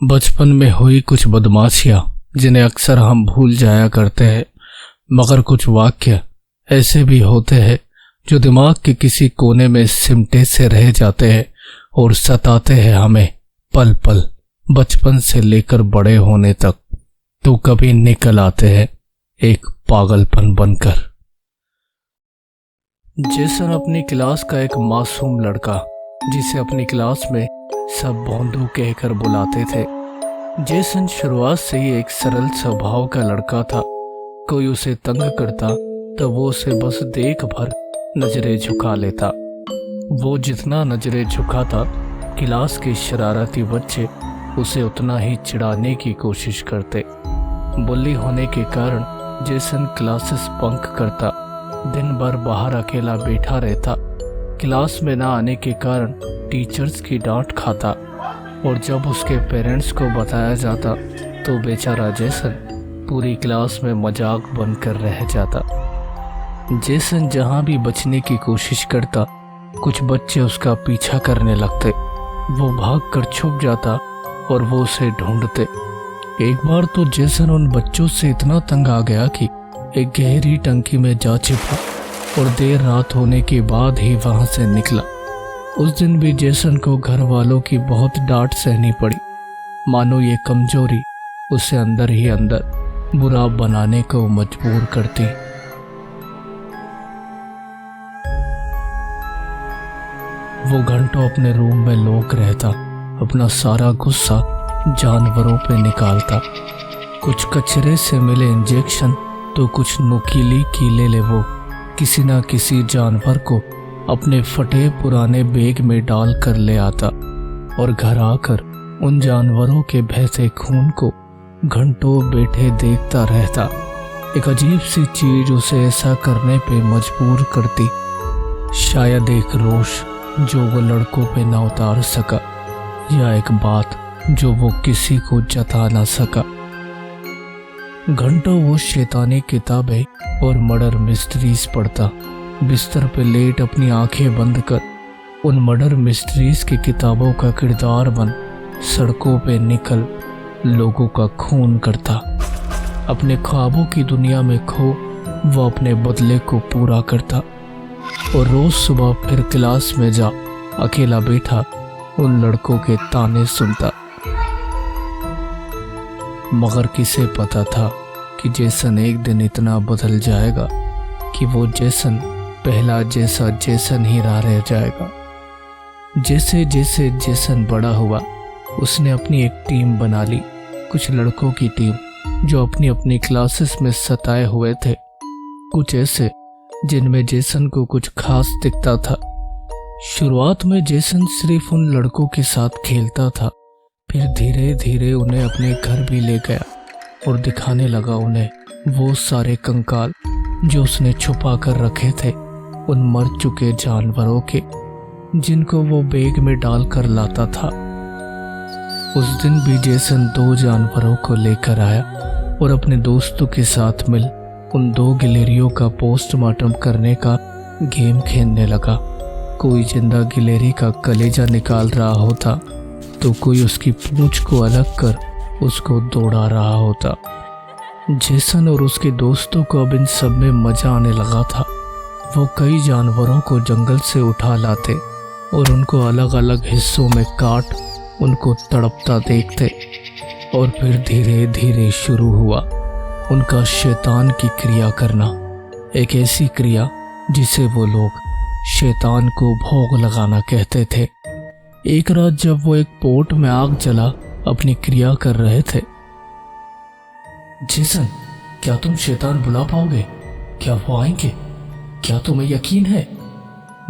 बचपन में हुई कुछ बदमाशियां जिन्हें अक्सर हम भूल जाया करते हैं, मगर कुछ वाक्य ऐसे भी होते हैं जो दिमाग के किसी कोने में सिमटे से रह जाते हैं और सताते हैं हमें पल पल, बचपन से लेकर बड़े होने तक। तो कभी निकल आते हैं एक पागलपन बनकर। जेसन अपनी क्लास का एक मासूम लड़का, जिसे अपनी क्लास में सब बोंदू कहकर बुलाते थे। जेसन शुरुआत से ही एक सरल स्वभाव का लड़का था। कोई उसे तंग करता तो वो उसे बस देख भर नजरें झुका लेता। वो जितना नजरें झुकाता, क्लास के शरारती बच्चे उसे उतना ही चिढ़ाने की कोशिश करते। बुल्ली होने के कारण जेसन क्लासेस बंक करता, दिन भर बाहर अकेला बैठा रहता, क्लास में ना आने के कारण टीचर्स की डांट खाता, और जब उसके पेरेंट्स को बताया जाता तो बेचारा जेसन पूरी क्लास में मजाक बनकर रह जाता। जेसन जहां भी बचने की कोशिश करता, कुछ बच्चे उसका पीछा करने लगते। वो भागकर छुप जाता और वो उसे ढूंढते। एक बार तो जेसन उन बच्चों से इतना तंग आ गया कि एक गहरी टंकी में जा छिपा और देर रात होने के बाद ही वहां से निकला। उस दिन भी जेसन को घर वालों की बहुत डांट सहनी पड़ी, मानो ये कमजोरी उसे अंदर ही अंदर बुरा बनाने को मजबूर करती। वो घंटों अपने रूम में लोक रहता, अपना सारा गुस्सा जानवरों पे निकालता। कुछ कचरे से मिले इंजेक्शन तो कुछ नुकीली कीले ले वो किसी ना किसी जानवर को अपने फटे पुराने बैग में डाल कर ले आता और घर आकर उन जानवरों के बहते खून को घंटों बैठे देखता रहता। एक अजीब सी चीज उसे ऐसा करने पे मजबूर करती, शायद एक रोष जो वो लड़कों पे ना उतार सका, या एक बात जो वो किसी को जता ना सका। घंटों वो शैतानी किताबें और मर्डर मिस्ट्रीज पढ़ता, बिस्तर पे लेट अपनी आंखें बंद कर उन मर्डर मिस्ट्रीज की किताबों का किरदार बन सड़कों पे निकल लोगों का खून करता। अपने ख्वाबों की दुनिया में खो वो अपने बदले को पूरा करता और रोज सुबह फिर क्लास में जा अकेला बैठा उन लड़कों के ताने सुनता। मगर किसे पता था कि जेसन एक दिन इतना बदल जाएगा कि वो जेसन पहला जैसा जेसन ही रह जाएगा। जैसे जैसे जेसन बड़ा हुआ, उसने अपनी एक टीम बना ली, कुछ लड़कों की टीम जो अपनी अपनी क्लासेस में सताए हुए थे, कुछ ऐसे जिनमें जेसन को कुछ खास दिखता था। शुरुआत में जेसन सिर्फ उन लड़कों के साथ खेलता था, फिर धीरे धीरे उन्हें अपने घर भी ले गया और दिखाने लगा उन्हें वो सारे कंकाल जो उसने छुपा कर रखे थे, उन मर चुके जानवरों के, जिनको वो बैग में डालकर लाता था। उस दिन भी जेसन 2 जानवरों को लेकर आया और अपने दोस्तों के साथ मिल उन 2 गिलहरियों का पोस्टमार्टम करने का गेम खेलने लगा। कोई जिंदा गिलहरी का कलेजा निकाल रहा होता तो कोई उसकी पूंछ को अलग कर उसको दौड़ा रहा होता। जेसन और उसके दोस्तों को अब इन सब में मजा आने लगा था। वो कई जानवरों को जंगल से उठा लाते और उनको अलग अलग हिस्सों में काट उनको तड़पता देखते, और फिर धीरे धीरे शुरू हुआ उनका शैतान की क्रिया करना, एक ऐसी क्रिया जिसे वो लोग शैतान को भोग लगाना कहते थे। एक रात जब वो एक पोट में आग जला अपनी क्रिया कर रहे थे। जेसन, क्या तुम शैतान बुला पाओगे? क्या वो आएंगे? क्या तुम्हें यकीन है?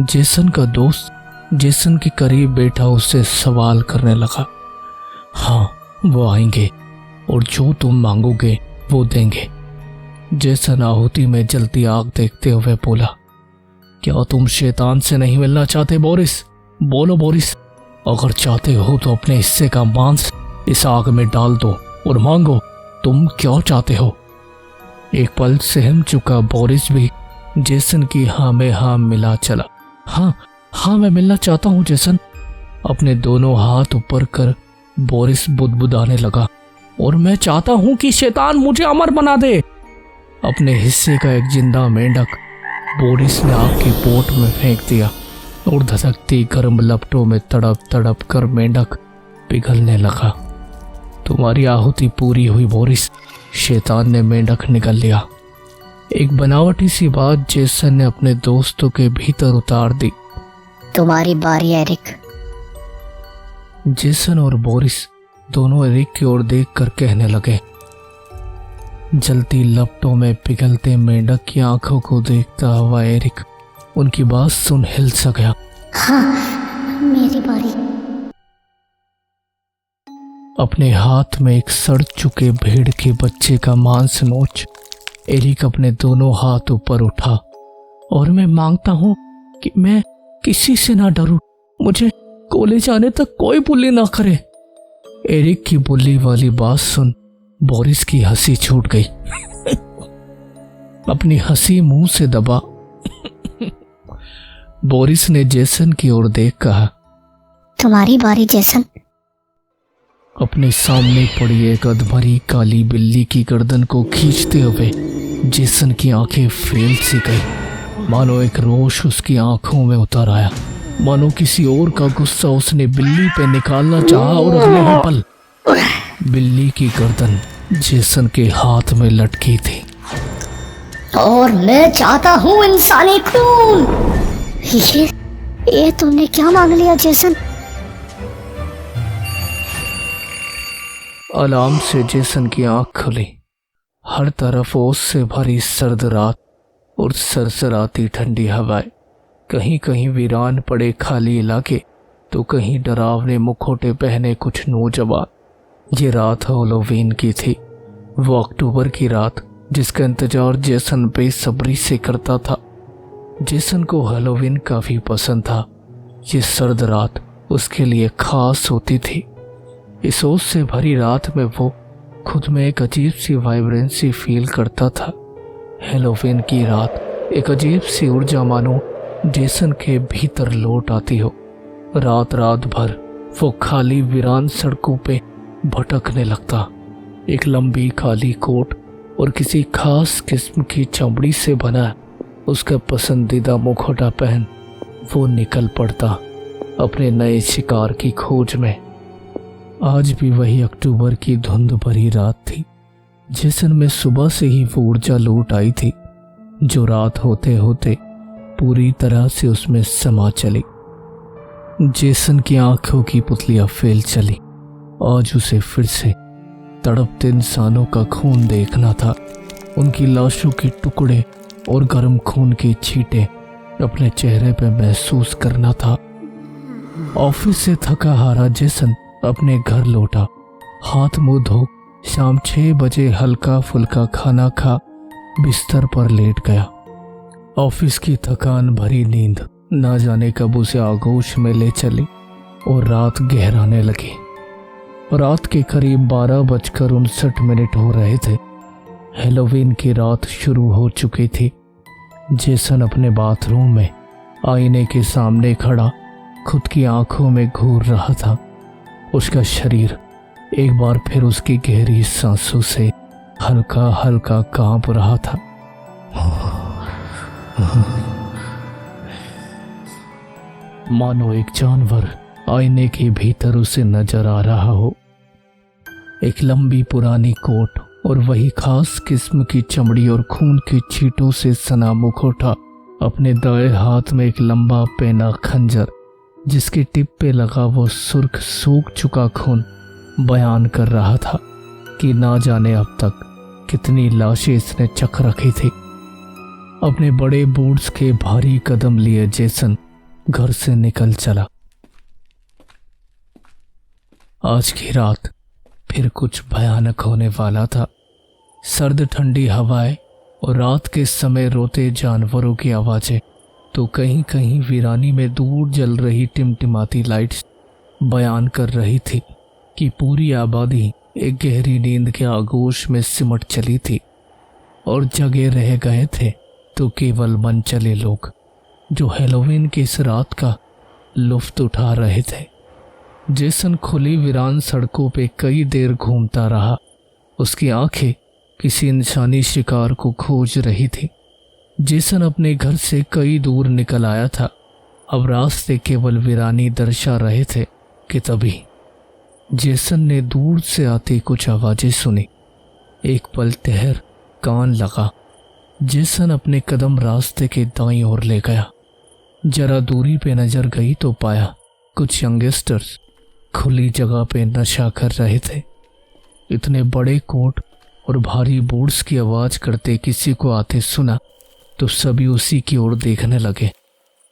जेसन का दोस्त जेसन के करीब बैठा उससे सवाल करने लगा। हाँ, वो आएंगे और जो तुम मांगोगे वो देंगे। जेसन आहुति में जलती आग देखते हुए बोला। क्या तुम शैतान से नहीं मिलना चाहते बोरिस? बोलो बोरिस, अगर चाहते हो तो अपने हिस्से का मांस इस आग में डाल दो और मांगो, तुम क्या चाहते हो? एक पल सहम चुका बोरिस भी जेसन की हाँ में हाँ मिला चला। हाँ, मैं मिलना चाहता हूँ जेसन। अपने दोनों हाथ ऊपर कर बोरिस बुदबुदाने लगा, और मैं चाहता हूं कि शैतान मुझे अमर बना दे। अपने हिस्से का एक जिंदा मेंढक बोरिस ने आग के पोट में फेंक दिया और धधकती गर्म लपटों में तड़प तड़प कर मेंढक पिघलने लगा। तुम्हारी आहुति पूरी हुई बोरिस, शैतान ने मेंढक निगल लिया। एक बनावटी सी बात जेसन ने अपने दोस्तों के भीतर उतार दी। तुम्हारी बारी एरिक। जेसन और बोरिस दोनों एरिक की ओर देखकर कहने लगे। जलती लपटों में पिघलते मेंढक की आंखों को देखता हुआ एरिक उनकी बात सुन हिल सा गया। हाँ, मेरी बारी। अपने हाथ में एक सड़ चुके भेड़ के बच्चे का मांस नोच एरिक अपने दोनों हाथ ऊपर उठा, और मैं मांगता हूं कि मैं किसी से ना डरूं, मुझे कॉलेज आने तक कोई बुली ना करे। एरिक की बुली वाली बात सुन बोरिस की हंसी छूट गई। अपनी हंसी मुंह से दबा बोरिस ने जेसन की ओर देख कहा, तुम्हारी बारी जेसन। अपने सामने पड़ी एक अधमरी काली बिल्ली की गर्दन को खींचते हुए जेसन की आंखें फैल सी गई। मानो एक रोष उसकी आंखों में उतर आया, मानो किसी और का गुस्सा उसने बिल्ली पे निकालना चाहा, और अगले ही पल बिल्ली की गर्दन जेसन के हाथ में लटकी थी। और मैं चाहता हूँ इंसानी खून। ये तुमने क्या मांग लिया जेसन? अलार्म से जेसन की आंख खुली। हर तरफ ओस से भरी सर्द रात और सरसराती ठंडी हवाएं, कहीं कहीं वीरान पड़े खाली इलाके, तो कहीं डरावने मुखौटे पहने कुछ नौजवान। ये रात हैलोवीन की थी, वो अक्टूबर की रात जिसका इंतजार जेसन बेसब्री से करता था। जेसन को हैलोवीन काफी पसंद था। ये सर्द रात उसके लिए खास होती थी। इस ओस से भरी रात में वो खुद में एक अजीब सी वाइब्रेंसी फील करता था। हैलोवीन की रात एक अजीब सी ऊर्जा मानो जेसन के भीतर लौट आती हो। रात रात भर वो खाली वीरान सड़कों पे भटकने लगता। एक लंबी काली कोट और किसी खास किस्म की चमड़ी से बना उसका पसंदीदा मुखौटा पहन वो निकल पड़ता अपने नए शिकार की खोज में। आज भी वही अक्टूबर की धुंध भरी रात थी। जेसन में सुबह से ही वो ऊर्जा लौट आई थी जो रात होते होते पूरी तरह से उसमें समा चली। जेसन की आंखों की पुतलियां फैल चली। आज उसे फिर से तड़पते इंसानों का खून देखना था, उनकी लाशों के टुकड़े और गर्म खून की छींटे अपने चेहरे पर महसूस करना था। ऑफिस से थका हारा जेसन अपने घर लौटा। हाथ मुंह धो शाम 6 बजे हल्का फुल्का खाना खा बिस्तर पर लेट गया। ऑफिस की थकान भरी नींद ना जाने कब उसे आगोश में ले चली और रात गहराने लगी। रात के करीब 12:59 हो रहे थे। हैलोवीन की रात शुरू हो चुकी थी। जेसन अपने बाथरूम में आईने के सामने खड़ा खुद की आंखों में घूर रहा था। उसका शरीर एक बार फिर उसकी गहरी सांसों से हल्का हल्का कांप रहा था। मानो एक जानवर आईने के भीतर उसे नजर आ रहा हो। एक लंबी पुरानी कोट और वही खास किस्म की चमड़ी और खून की छींटों से सना मुखौटा, अपने दाएं हाथ में एक लंबा पेना खंजर जिसके टिप पे लगा वो सुर्ख सूख चुका खून बयान कर रहा था कि ना जाने अब तक कितनी लाशें इसने चख रखी थी। अपने बड़े बूट्स के भारी कदम लिए जेसन घर से निकल चला। आज की रात फिर कुछ भयानक होने वाला था। सर्द ठंडी हवाएं और रात के समय रोते जानवरों की आवाजें, तो कहीं कहीं वीरानी में दूर जल रही टिमटिमाती लाइट्स बयान कर रही थी कि पूरी आबादी एक गहरी नींद के आगोश में सिमट चली थी और जगे रह गए थे तो केवल मन चले लोग जो हैलोवीन की इस रात का लुफ्त उठा रहे थे। जेसन खुली वीरान सड़कों पे कई देर घूमता रहा। उसकी आंखें किसी इंसानी शिकार को खोज रही थी। जेसन अपने घर से कई दूर निकल आया था। अब रास्ते केवल वीरानी दर्शा रहे थे कि तभी जेसन ने दूर से आती कुछ आवाजें सुनी। एक पल ठहर कान लगा। जेसन अपने कदम रास्ते के दाईं ओर ले गया। जरा दूरी पे नजर गई तो पाया कुछ यंगस्टर्स खुली जगह पे नशा कर रहे थे। इतने बड़े कोट और भारी बूट्स की आवाज करते किसी को आते सुना तो सभी उसी की ओर देखने लगे।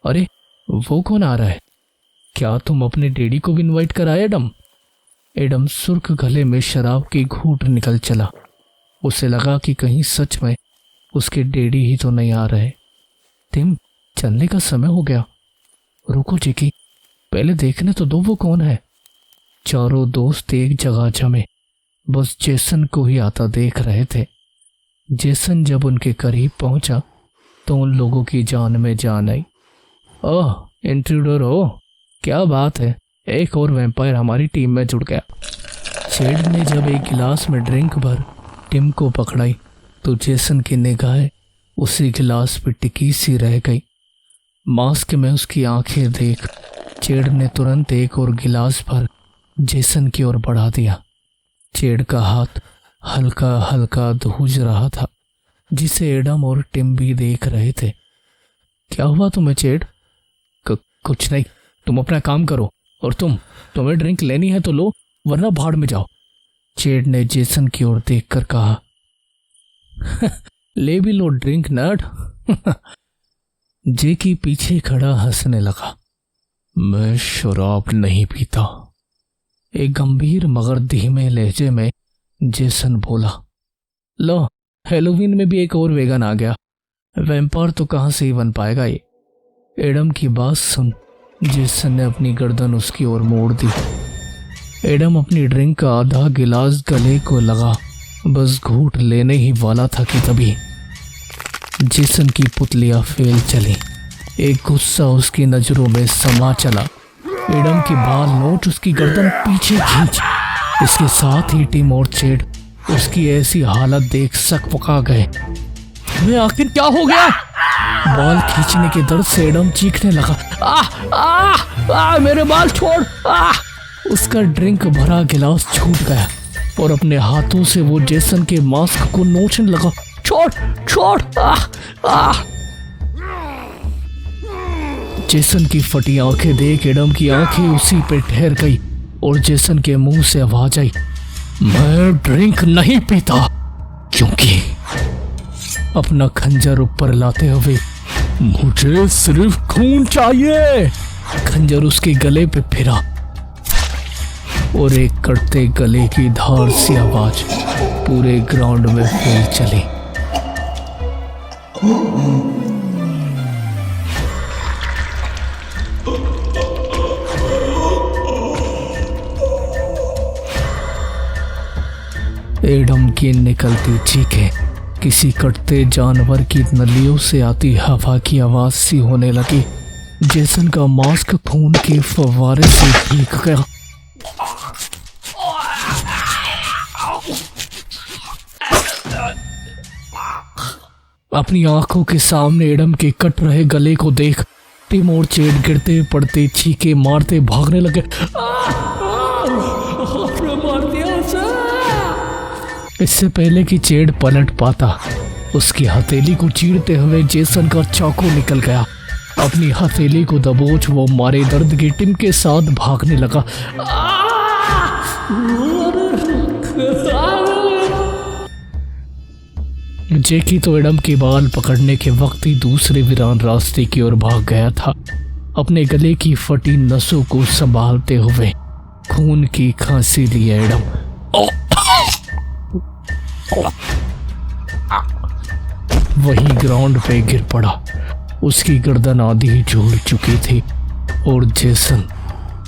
अरे वो कौन आ रहा है? क्या तुम अपने डैडी को भी इनवाइट कराए एडम? एडम सुर्ख गले में शराब की घूंट निकल चला। उसे लगा कि कहीं सच में उसके डैडी ही तो नहीं आ रहे। टिम, चलने का समय हो गया। रुको चिकी, पहले देखने तो दो वो कौन है। चारों दोस्त एक जगह जमे बस जेसन को ही आता देख रहे थे। जेसन जब उनके करीब पहुंचा तो उन लोगों की जान में जान आई। ओह, इंट्रूडर हो, क्या बात है, एक और वैम्पायर हमारी टीम में जुड़ गया। शेड ने जब एक गिलास में ड्रिंक भर टिम को पकड़ाई तो जेसन की निगाहें उसी गिलास पे टिकी सी रह गई। मास्क में उसकी आंखें देख चेड़ ने तुरंत एक और गिलास भर जेसन की ओर बढ़ा दिया। चेड़ का हाथ हल्का हल्का धूज रहा था जिसे एडम और टिम भी देख रहे थे। क्या हुआ तुम्हें चेड़? कुछ नहीं, तुम अपना काम करो। और तुम्हें ड्रिंक लेनी है तो लो, वरना भाड़ में जाओ। चेड़ ने जेसन की ओर देखकर कहा। ले भी लो ड्रिंक नर्ड। जेकी पीछे खड़ा हंसने लगा। मैं शराब नहीं पीता, एक गंभीर मगर धीमे लहजे में जेसन बोला। लो, हेलोवीन में भी एक और वेगन आ गया। वैम्पायर तो कहां से ही बन पाएगा ये। एडम की बात सुन जेसन ने अपनी गर्दन उसकी ओर मोड़ दी। एडम अपनी ड्रिंक का आधा गिलास गले को लगा बस घूंट लेने ही वाला था कि तभी जेसन की पुतलियां फेल चली। एक गुस्सा उसकी नजरों में समा चला। एडम के बाल नोच उसकी गर्दन पीछे खींच। इसके साथ ही टिम और चेड उसकी ऐसी हालत देख सकपका गए। मैं आखिर क्या हो गया? बाल खींचने के दर्द से एडम चीखने लगा। मेरे बाल छोड़! उसका ड्रिंक भरा गिलास छूट गया और अपने हाथों से वो जेसन के मास्क को नोचने लगा। छोड़! जेसन की फटी आंखें देख एडम की आंखें उसी पे ठहर गई और जेसन के मुंह से आवाज आई। मैं ड्रिंक नहीं पीता, क्योंकि अपना खंजर ऊपर लाते हुए मुझे सिर्फ खून चाहिए। खंजर उसके गले पे फिरा और एक कटते गले की धार सी आवाज पूरे ग्राउंड में फैल चली। एडम की निकलती चीखें किसी कटते जानवर की नलियों से आती हवा की आवाज सी होने लगी। जेसन का मास्क खून के फव्वारे से भीग गया। अपनी आंखों के सामने एडम के कट रहे गले को देख टिम और चेड गिरते पड़ते चीखे मारते भागने लगे। इससे पहले कि चेड पलट पाता उसकी हथेली को चीरते हुए जेसन का चाकू निकल गया। अपनी हथेली को दबोच वो मारे दर्द की टिम के साथ भागने लगा। जेकी तो एडम के बाल पकड़ने के वक्त ही दूसरे वीरान रास्ते की ओर भाग गया था, अपने गले की फटी नसों को संभालते हुए। खून की खांसी लिया एडम वही ग्राउंड पे गिर पड़ा। उसकी गर्दन आधी झूल चुकी थी और जेसन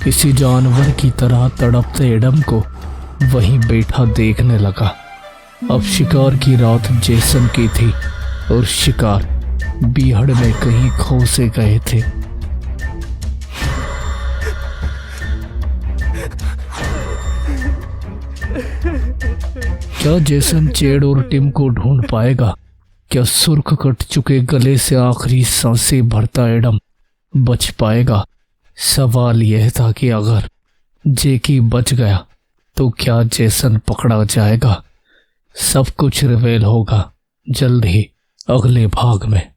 किसी जानवर की तरह तड़पते एडम को वहीं बैठा देखने लगा। अब शिकार की रात जेसन की थी और शिकार बीहड़ में कहीं खो से गए थे। क्या जेसन चेड और टिम को ढूंढ पाएगा? क्या सुर्ख कट चुके गले से आखिरी सांसें भरता एडम बच पाएगा? सवाल यह था कि अगर जेकी बच गया तो क्या जेसन पकड़ा जाएगा? सब कुछ रिवेल होगा जल्द ही अगले भाग में।